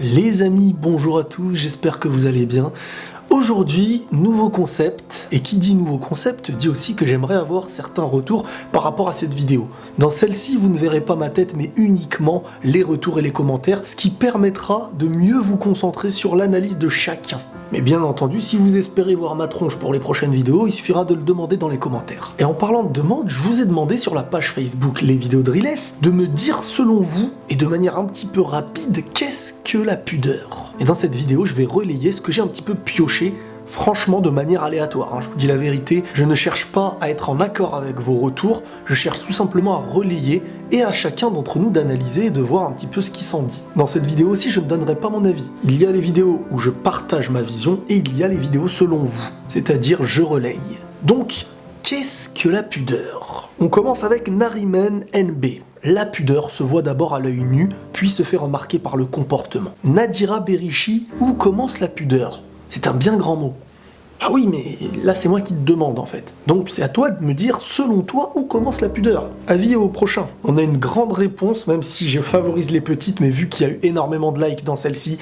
Les amis, bonjour à tous, j'espère que vous allez bien. Aujourd'hui, nouveau concept, et qui dit nouveau concept dit aussi que j'aimerais avoir certains retours par rapport à cette vidéo. Dans celle-ci, vous ne verrez pas ma tête, mais uniquement les retours et les commentaires, ce qui permettra de mieux vous concentrer sur l'analyse de chacun. Mais bien entendu, si vous espérez voir ma tronche pour les prochaines vidéos, il suffira de le demander dans les commentaires. Et en parlant de demande, je vous ai demandé sur la page Facebook Les Vidéos de Riles de me dire selon vous, et de manière un petit peu rapide, qu'est-ce que la pudeur? Et dans cette vidéo, je vais relayer ce que j'ai un petit peu pioché, franchement de manière aléatoire, je vous dis la vérité, je ne cherche pas à être en accord avec vos retours, je cherche tout simplement à relayer et à chacun d'entre nous d'analyser et de voir un petit peu ce qui s'en dit. Dans cette vidéo aussi, je ne donnerai pas mon avis. Il y a les vidéos où je partage ma vision et il y a les vidéos selon vous, c'est-à-dire je relaye. Donc, qu'est-ce que la pudeur? On commence avec Narimen NB. La pudeur se voit d'abord à l'œil nu, puis se fait remarquer par le comportement. Nadira Berishi, où commence la pudeur? C'est un bien grand mot. Ah oui, mais là c'est moi qui te demande en fait. Donc c'est à toi de me dire, selon toi, où commence la pudeur? Avis au prochain. On a une grande réponse, même si je favorise les petites, mais vu qu'il y a eu énormément de likes dans celle-ci,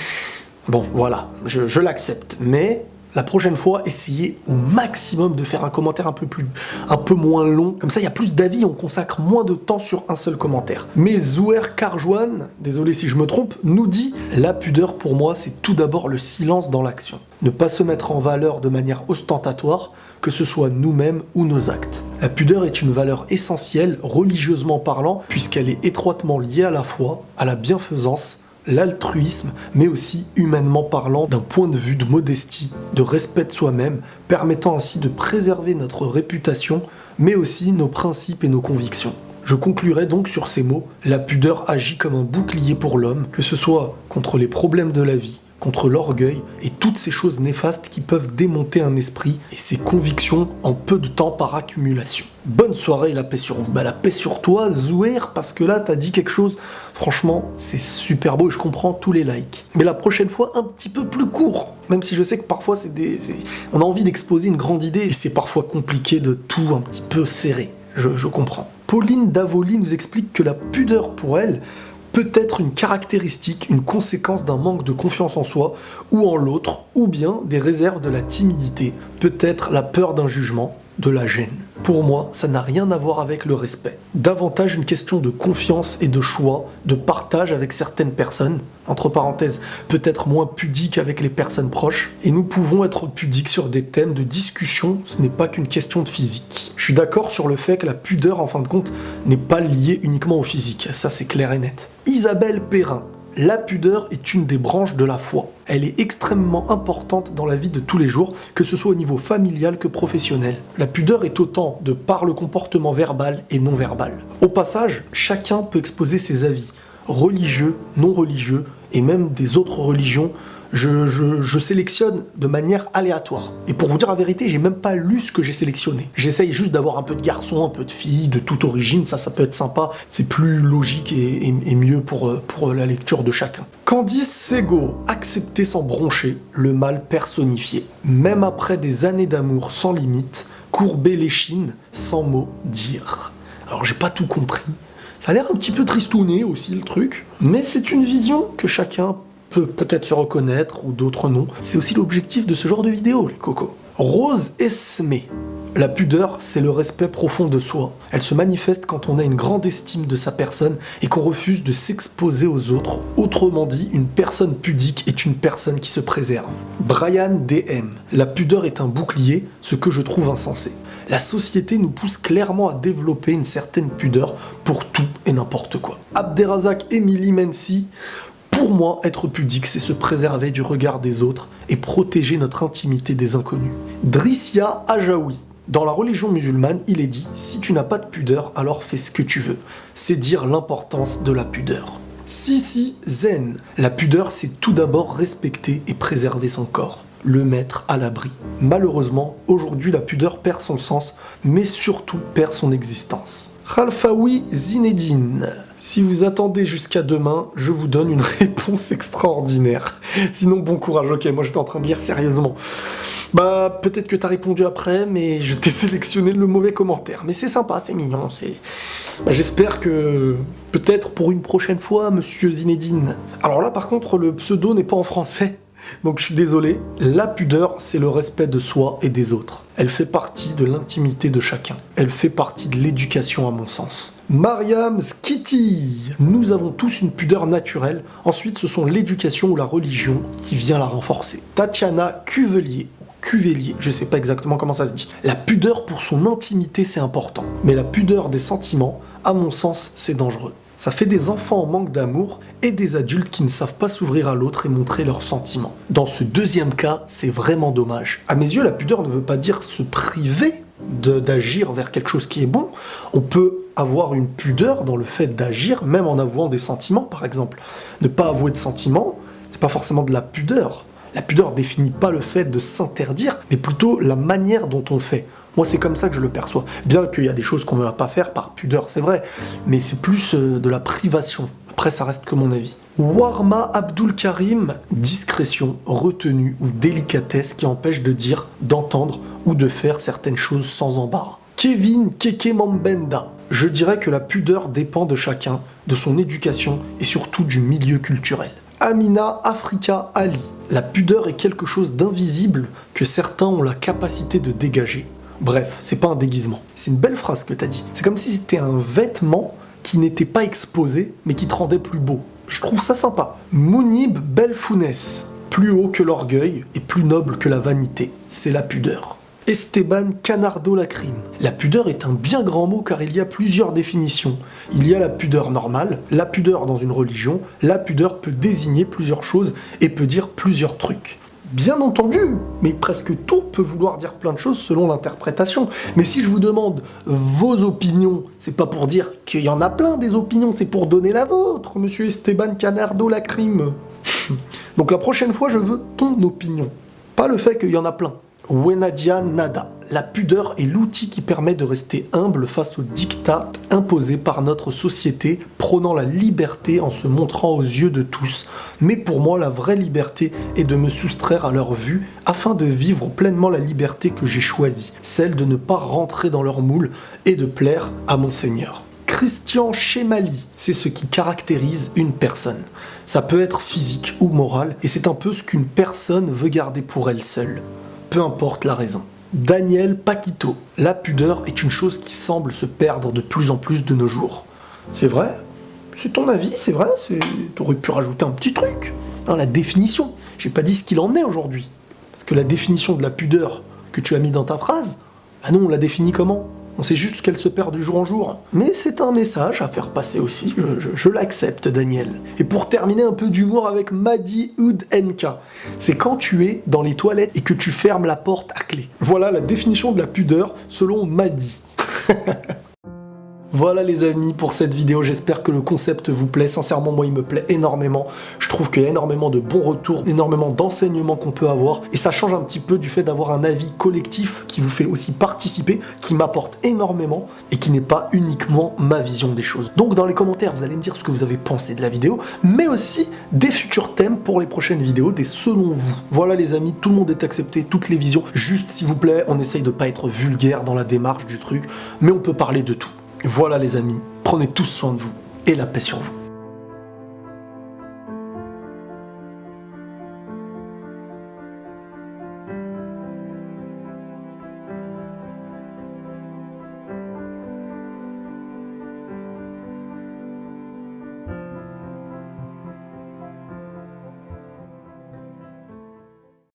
bon voilà, je l'accepte. Mais la prochaine fois, essayez au maximum de faire un commentaire un peu moins long. Comme ça, il y a plus d'avis, on consacre moins de temps sur un seul commentaire. Mais Zouer Karjouan, désolé si je me trompe, nous dit « La pudeur pour moi, c'est tout d'abord le silence dans l'action. Ne pas se mettre en valeur de manière ostentatoire, que ce soit nous-mêmes ou nos actes. La pudeur est une valeur essentielle, religieusement parlant, puisqu'elle est étroitement liée à la foi, à la bienfaisance, l'altruisme, mais aussi humainement parlant d'un point de vue de modestie, de respect de soi-même, permettant ainsi de préserver notre réputation, mais aussi nos principes et nos convictions. Je conclurai donc sur ces mots, la pudeur agit comme un bouclier pour l'homme, que ce soit contre les problèmes de la vie, contre l'orgueil et toutes ces choses néfastes qui peuvent démonter un esprit et ses convictions en peu de temps par accumulation. Bonne soirée, la paix sur vous. La paix sur toi, Zouer, parce que là, t'as dit quelque chose, franchement, c'est super beau et je comprends tous les likes. Mais la prochaine fois, un petit peu plus court. Même si je sais que parfois, on a envie d'exposer une grande idée et c'est parfois compliqué de tout un petit peu serrer. Je comprends. Pauline Davoli nous explique que la pudeur pour elle peut être une caractéristique, une conséquence d'un manque de confiance en soi ou en l'autre, ou bien des réserves de la timidité, peut-être la peur d'un jugement, de la gêne. Pour moi, ça n'a rien à voir avec le respect. Davantage une question de confiance et de choix, de partage avec certaines personnes, entre parenthèses, peut-être moins pudiques avec les personnes proches, et nous pouvons être pudiques sur des thèmes de discussion, ce n'est pas qu'une question de physique. Je suis d'accord sur le fait que la pudeur, en fin de compte, n'est pas liée uniquement au physique, ça c'est clair et net. Isabelle Perrin. La pudeur est une des branches de la foi. Elle est extrêmement importante dans la vie de tous les jours, que ce soit au niveau familial que professionnel. La pudeur est autant de par le comportement verbal et non verbal. Au passage, chacun peut exposer ses avis, religieux, non religieux, et même des autres religions. Je sélectionne de manière aléatoire. Et pour vous dire la vérité, j'ai même pas lu ce que j'ai sélectionné. J'essaye juste d'avoir un peu de garçons, un peu de filles, de toute origine, ça peut être sympa. C'est plus logique et mieux pour la lecture de chacun. Candice Sego, accepter sans broncher, le mal personnifié. Même après des années d'amour sans limite, courber l'échine, sans mots dire. Alors j'ai pas tout compris. Ça a l'air un petit peu tristouné aussi le truc. Mais c'est une vision que chacun peut peut-être se reconnaître ou d'autres non. C'est aussi l'objectif de ce genre de vidéo, les cocos. Rose Esme. La pudeur, c'est le respect profond de soi. Elle se manifeste quand on a une grande estime de sa personne et qu'on refuse de s'exposer aux autres. Autrement dit, une personne pudique est une personne qui se préserve. Brian DM. La pudeur est un bouclier, ce que je trouve insensé. La société nous pousse clairement à développer une certaine pudeur pour tout et n'importe quoi. Abderrazak Emily Mensi. Pour moi, être pudique, c'est se préserver du regard des autres et protéger notre intimité des inconnus. Drissia Ajaoui. Dans la religion musulmane, il est dit « Si tu n'as pas de pudeur, alors fais ce que tu veux ». C'est dire l'importance de la pudeur. Sissi Zen. La pudeur, c'est tout d'abord respecter et préserver son corps, le mettre à l'abri. Malheureusement, aujourd'hui, la pudeur perd son sens, mais surtout perd son existence. Khalfaoui Zinedine. Si vous attendez jusqu'à demain, je vous donne une réponse extraordinaire. Sinon, bon courage. Ok, moi j'étais en train de lire sérieusement. Bah, peut-être que t'as répondu après, mais je t'ai sélectionné le mauvais commentaire. Mais c'est sympa, c'est mignon, Bah, j'espère que... Peut-être pour une prochaine fois, monsieur Zinedine. Alors là, par contre, le pseudo n'est pas en français. Donc je suis désolé. La pudeur, c'est le respect de soi et des autres. Elle fait partie de l'intimité de chacun. Elle fait partie de l'éducation à mon sens. Mariam Skiti. Nous avons tous une pudeur naturelle. Ensuite, ce sont l'éducation ou la religion qui vient la renforcer. Tatiana Cuvelier. Cuvelier, je sais pas exactement comment ça se dit. La pudeur pour son intimité, c'est important. Mais la pudeur des sentiments, à mon sens, c'est dangereux. Ça fait des enfants en manque d'amour et des adultes qui ne savent pas s'ouvrir à l'autre et montrer leurs sentiments. Dans ce deuxième cas, c'est vraiment dommage. À mes yeux, la pudeur ne veut pas dire se priver d'agir vers quelque chose qui est bon. On peut avoir une pudeur dans le fait d'agir, même en avouant des sentiments, par exemple. Ne pas avouer de sentiments, c'est pas forcément de la pudeur. La pudeur définit pas le fait de s'interdire, mais plutôt la manière dont on fait. Moi, c'est comme ça que je le perçois. Bien qu'il y a des choses qu'on ne va pas faire par pudeur, c'est vrai, mais c'est plus de la privation. Après, ça reste que mon avis. Warma Abdul Karim, discrétion, retenue ou délicatesse qui empêche de dire, d'entendre ou de faire certaines choses sans embarras. Kevin Keke Mambenda, je dirais que la pudeur dépend de chacun, de son éducation et surtout du milieu culturel. Amina Afrika Ali, la pudeur est quelque chose d'invisible que certains ont la capacité de dégager. Bref, c'est pas un déguisement. C'est une belle phrase que t'as dit. C'est comme si c'était un vêtement qui n'était pas exposé, mais qui te rendait plus beau. Je trouve ça sympa. Mounib Belfounès, plus haut que l'orgueil et plus noble que la vanité. C'est la pudeur. Esteban Canardo Lacrim. La pudeur est un bien grand mot car il y a plusieurs définitions. Il y a la pudeur normale, la pudeur dans une religion, la pudeur peut désigner plusieurs choses et peut dire plusieurs trucs. Bien entendu, mais presque tout peut vouloir dire plein de choses selon l'interprétation. Mais si je vous demande vos opinions, c'est pas pour dire qu'il y en a plein des opinions, c'est pour donner la vôtre, monsieur Esteban Canardo Lacrim. Donc la prochaine fois, je veux ton opinion, pas le fait qu'il y en a plein. Wenadia Nada. La pudeur est l'outil qui permet de rester humble face aux diktats imposés par notre société, prônant la liberté en se montrant aux yeux de tous. Mais pour moi, la vraie liberté est de me soustraire à leur vue afin de vivre pleinement la liberté que j'ai choisie, celle de ne pas rentrer dans leur moule et de plaire à mon Seigneur. Christian Chemali, c'est ce qui caractérise une personne. Ça peut être physique ou moral, et c'est un peu ce qu'une personne veut garder pour elle seule. Peu importe la raison. Daniel Paquito. La pudeur est une chose qui semble se perdre de plus en plus de nos jours. C'est vrai? C'est ton avis, c'est vrai? T'aurais pu rajouter un petit truc. Hein, la définition. J'ai pas dit ce qu'il en est aujourd'hui. Parce que la définition de la pudeur que tu as mis dans ta phrase, ah non, on l'a définit comment? On sait juste qu'elle se perd de jour en jour. Mais c'est un message à faire passer aussi, je l'accepte Daniel. Et pour terminer, un peu d'humour avec Madi Oud NK. C'est quand tu es dans les toilettes et que tu fermes la porte à clé. Voilà la définition de la pudeur selon Madi. Voilà les amis pour cette vidéo, j'espère que le concept vous plaît. Sincèrement, moi il me plaît énormément. Je trouve qu'il y a énormément de bons retours, énormément d'enseignements qu'on peut avoir. Et ça change un petit peu du fait d'avoir un avis collectif qui vous fait aussi participer, qui m'apporte énormément et qui n'est pas uniquement ma vision des choses. Donc dans les commentaires, vous allez me dire ce que vous avez pensé de la vidéo, mais aussi des futurs thèmes pour les prochaines vidéos, des selon vous. Voilà les amis, tout le monde est accepté, toutes les visions. Juste s'il vous plaît, on essaye de pas être vulgaire dans la démarche du truc, mais on peut parler de tout. Voilà les amis, prenez tous soin de vous et la paix sur vous.